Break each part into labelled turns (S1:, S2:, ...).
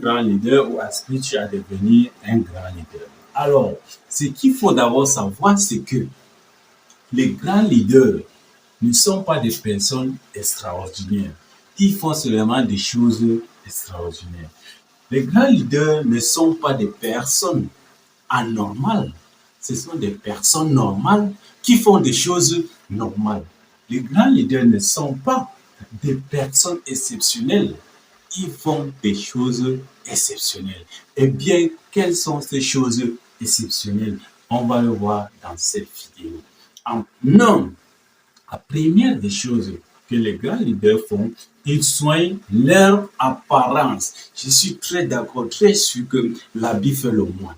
S1: grand leader ou aspires-tu à devenir un grand leader? Alors, ce qu'il faut d'abord savoir, c'est que les grands leaders ne sont pas des personnes extraordinaires. Ils font seulement des choses extraordinaires. Les grands leaders ne sont pas des personnes anormales. Ce sont des personnes normales qui font des choses normales. Les grands leaders ne sont pas des personnes exceptionnelles. Ils font des choses exceptionnelles. Eh bien, quelles sont ces choses exceptionnelles? On va le voir dans cette vidéo. Non, la première des choses que les grands leaders font, ils soignent leur apparence. Je suis très d'accord, très sûr que l'habit fait le moine.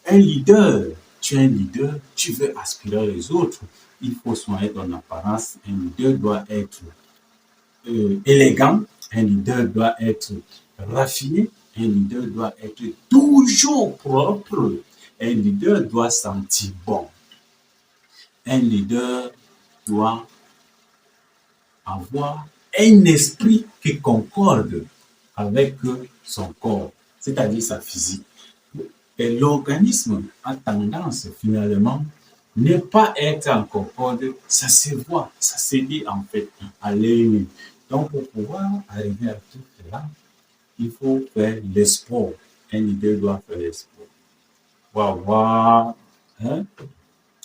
S1: Un leader, tu es un leader, tu veux aspirer les autres, il faut soigner ton apparence. Un leader doit être élégant, un leader doit être raffiné, un leader doit être toujours propre, un leader doit sentir bon. Un leader doit avoir un esprit qui concorde avec son corps, c'est-à-dire sa physique. Et l'organisme a tendance finalement ne pas être en concorde, ça se voit, ça se dit en fait à l'œil nu. Donc pour pouvoir arriver à tout cela, il faut faire le sport. Un leader doit faire le sport. Voilà. Hein?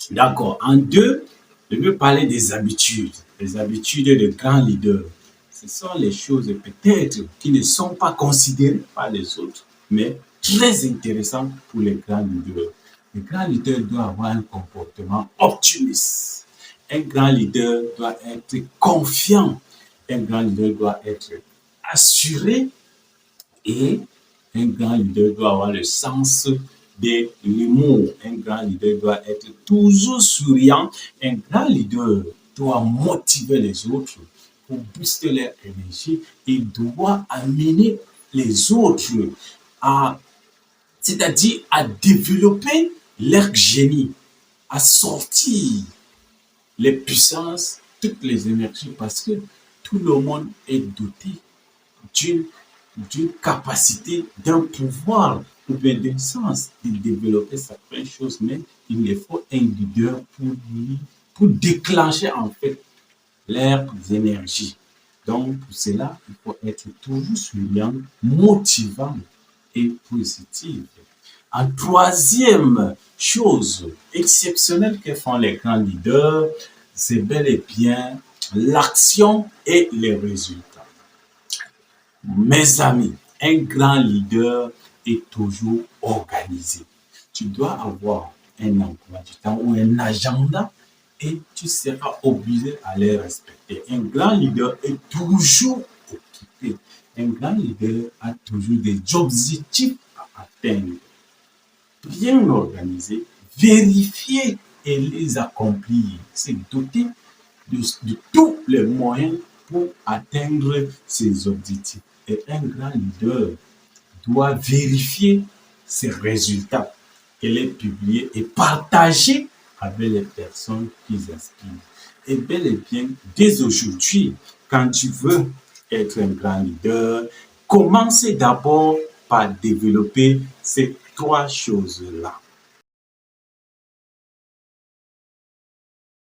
S1: D'accord. En deux, je veux parler des habitudes. Les habitudes de grands leaders. Ce sont les choses peut-être qui ne sont pas considérées par les autres, mais très intéressantes pour les grands leaders. Le grand leader doit avoir un comportement optimiste. Un grand leader doit être confiant. Un grand leader doit être assuré. Et un grand leader doit avoir le sens de l'humour. Un grand leader doit être toujours souriant. Un grand leader doit motiver les autres pour booster leur énergie et doit amener les autres c'est-à-dire à développer leur génie, à sortir les puissances, toutes les énergies, parce que tout le monde est doté d'une capacité, d'un pouvoir ou bien d'un sens de développer certaines choses, mais il lui faut un leader pour déclencher en fait leurs énergies. Donc, pour cela, il faut être toujours souriant, motivant et positif. En troisième chose exceptionnelle que font les grands leaders, c'est bel et bien l'action et les résultats. Mes amis, un grand leader est toujours organisé. Tu dois avoir un emploi du temps ou un agenda et tu seras obligé à les respecter. Un grand leader est toujours occupé. Un grand leader a toujours des objectifs à atteindre. Bien organisé, vérifier et les accomplir. C'est doté de tous les moyens pour atteindre ses objectifs. Et un grand leader doit vérifier ses résultats et les publier et partager avec les personnes qui aspirent. Et bel et bien, dès aujourd'hui, quand tu veux être un grand leader, commencez d'abord par développer ces trois choses-là.